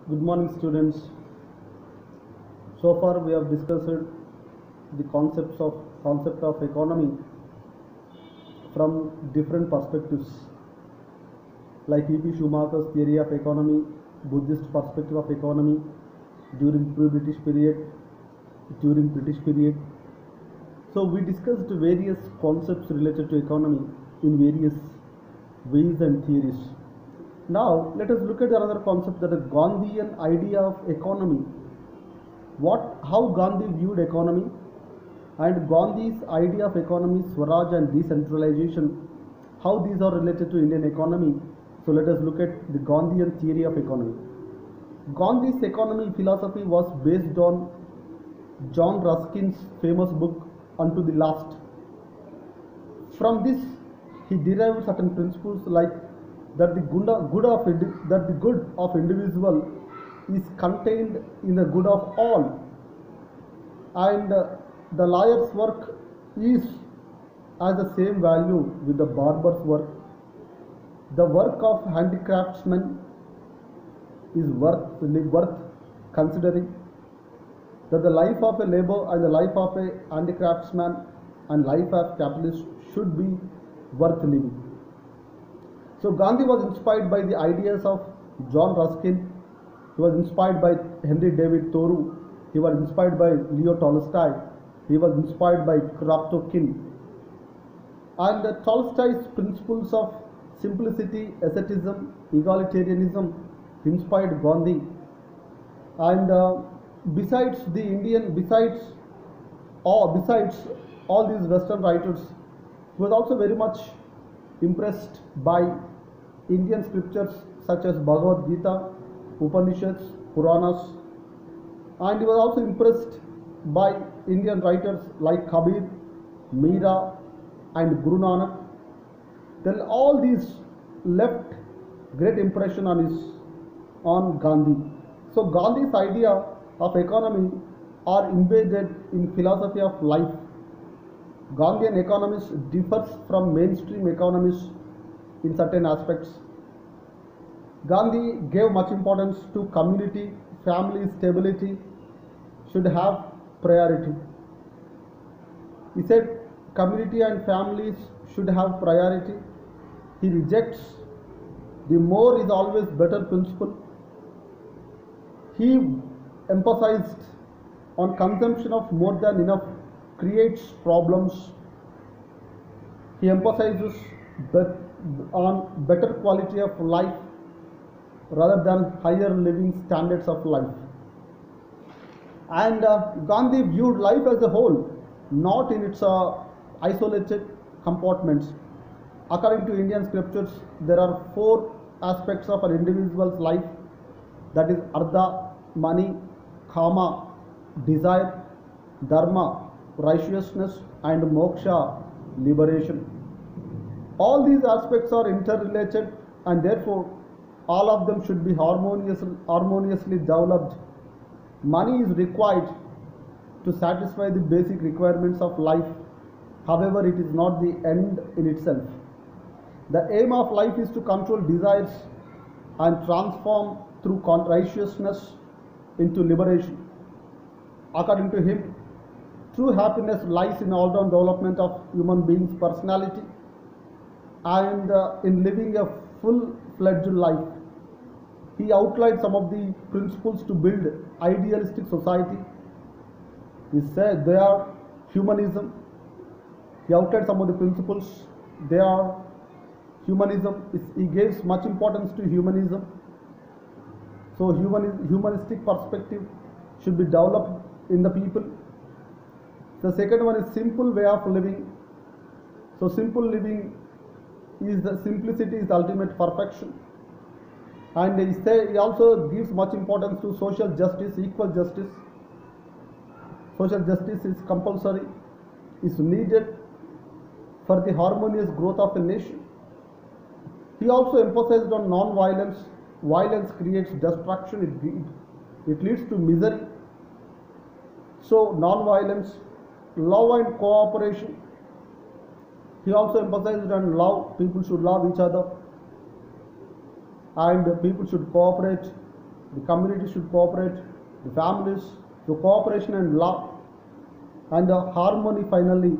Good morning, students. So far, we have discussed the concept of economy from different perspectives, like E.P. Schumacher's theory of economy, Buddhist perspective of economy during pre-British period, during British period. So we discussed various concepts related to economy in various ways and theories. Now let us look at another concept, that is Gandhian idea of economy. How Gandhi viewed economy, and Gandhi's idea of economy, Swaraj and decentralization, how these are related to Indian economy. So let us look at the Gandhian theory of economy. Gandhi's economy philosophy was based on John Ruskin's famous book Unto the Last. From this, he derived certain principles like that the good of individual is contained in the good of all, and the lawyer's work is as the same value with the barber's work. The work of handicraftsman is worth considering, that the life of a labor and the life of a handicraftsman and life of capitalist should be worth living. So Gandhi was inspired by the ideas of John Ruskin. He was inspired by Henry David Thoreau. He was inspired by Leo Tolstoy. He was inspired by Kropotkin. And Tolstoy's principles of simplicity, asceticism, egalitarianism inspired Gandhi. And besides all these Western writers, he was also very much impressed by Indian scriptures such as Bhagavad Gita, Upanishads, Puranas, and he was also impressed by Indian writers like Kabir, Meera, and Guru Nanak. Then all these left great impression on Gandhi. So Gandhi's idea of economy are embedded in philosophy of life. Gandhian economists differs from mainstream economists in certain aspects. Gandhi gave much importance to community, family stability should have priority. He said community and families should have priority. He rejects the more is always better principle. He emphasized on consumption of more than enough creates problems. He emphasizes on better quality of life rather than higher living standards of life. And Gandhi viewed life as a whole, not in its isolated compartments. According to Indian scriptures, there are four aspects of an individual's life, that is Artha, money, Kama, desire, Dharma, righteousness, and Moksha, liberation. All these aspects are interrelated, and therefore all of them should be harmoniously developed. Money is required to satisfy the basic requirements of life. However, it is not the end in itself. The aim of life is to control desires and transform through righteousness into liberation. According to him, true happiness lies in all-round development of human beings' personality and in living a full-fledged life. He outlined some of the principles to build idealistic society. He said they are humanism. He outlined some of the principles. They are humanism. He gives much importance to humanism. So humanistic perspective should be developed in the people. The second one is simple way of living. So simple living is the simplicity is the ultimate perfection. And he also gives much importance to social justice, equal justice. Social justice is compulsory, is needed for the harmonious growth of a nation. He also emphasized on non-violence. Violence creates destruction, it leads to misery. So non-violence, love and cooperation. He also emphasized on love. People should love each other and people should cooperate the community should cooperate, the families, so cooperation and love and harmony finally,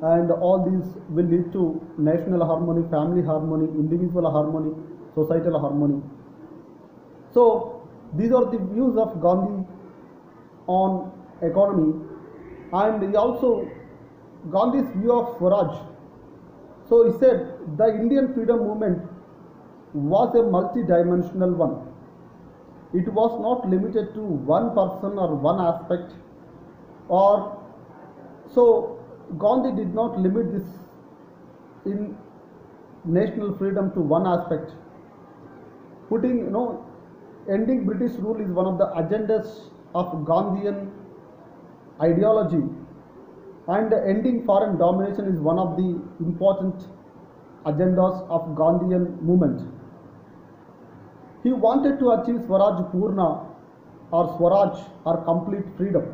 and all these will lead to national harmony, family harmony, individual harmony, societal harmony. So these are the views of Gandhi on economy, and he also Gandhi's view of Swaraj. So he said the Indian freedom movement was a multi-dimensional one. It was not limited to one person or one aspect, or so Gandhi did not limit this in national freedom to one aspect. Putting, ending British rule is one of the agendas of Gandhian ideology, and ending foreign domination is one of the important agendas of Gandhian movement. He wanted to achieve Swaraj Purna or Swaraj or complete freedom.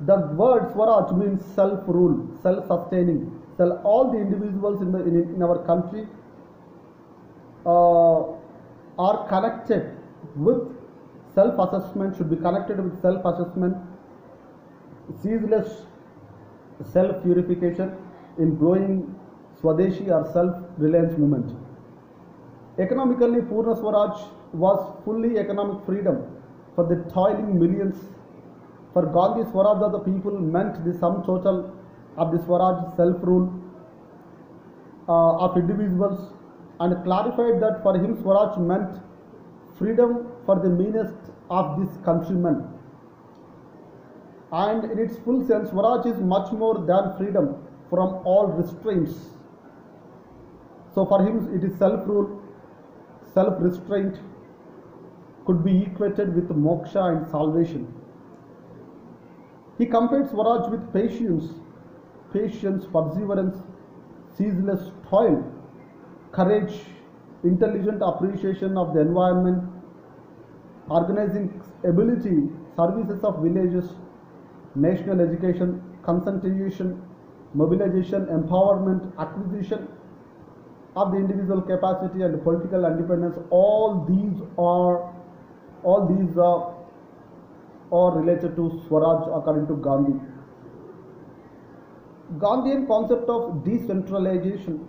The word Swaraj means self-rule, self-sustaining. All the individuals in our country are connected with self-assessment, should be connected with self-assessment, ceaseless self-purification in growing Swadeshi or self-reliance movement. Economically, Purna Swaraj was fully economic freedom for the toiling millions. For Gandhi, Swaraj of the people meant the sum total of the Swaraj self-rule of individuals, and clarified that for him Swaraj meant freedom for the meanest of these countrymen. And in its full sense, Swaraj is much more than freedom from all restraints. So for him it is self-rule, self-restraint could be equated with moksha and salvation. He compared Swaraj with patience, perseverance, ceaseless toil, courage, intelligent appreciation of the environment, organizing ability, services of villages, national education, concentration, mobilization, empowerment, acquisition of the individual capacity and political independence. All these are related to Swaraj according to Gandhi. Gandhian concept of decentralization.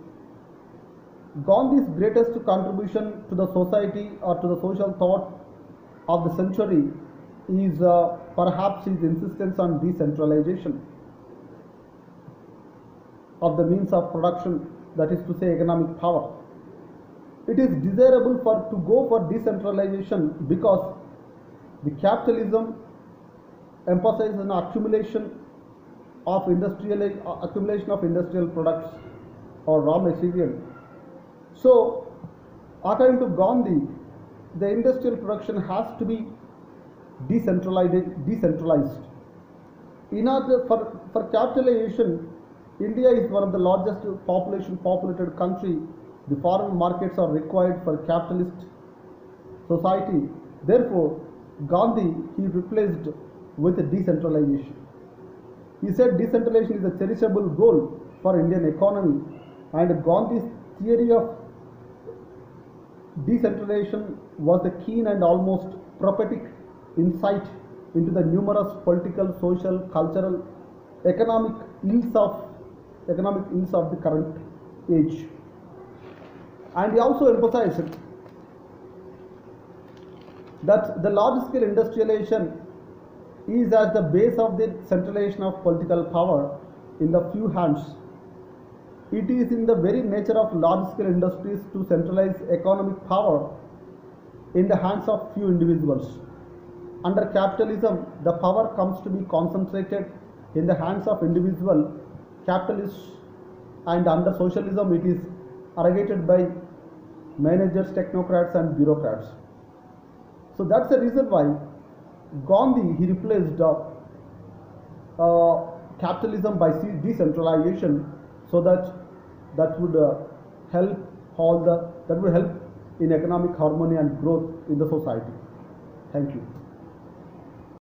Gandhi's greatest contribution to the society or to the social thought of the century is perhaps his insistence on decentralization of the means of production, that is to say economic power. It is desirable to go for decentralization because the capitalism emphasizes an accumulation of industrial products or raw material. So according to Gandhi, the industrial production has to be decentralized. In order for capitalization, India is one of the largest populated country. The foreign markets are required for capitalist society. Therefore, Gandhi he replaced with decentralization. He said decentralization is a cherishable goal for Indian economy, and Gandhi's theory of decentralization was the keen and almost prophetic insight into the numerous political, social, cultural, economic ills of the current age. And he also emphasized that the large-scale industrialization is at the base of the centralization of political power in the few hands. It is in the very nature of large-scale industries to centralize economic power in the hands of few individuals. Under capitalism, the power comes to be concentrated in the hands of individual capitalists, and under socialism it is arrogated by managers, technocrats and bureaucrats. So that's the reason why Gandhi he replaced capitalism by decentralization, so that would help in economic harmony and growth in the society. Thank you.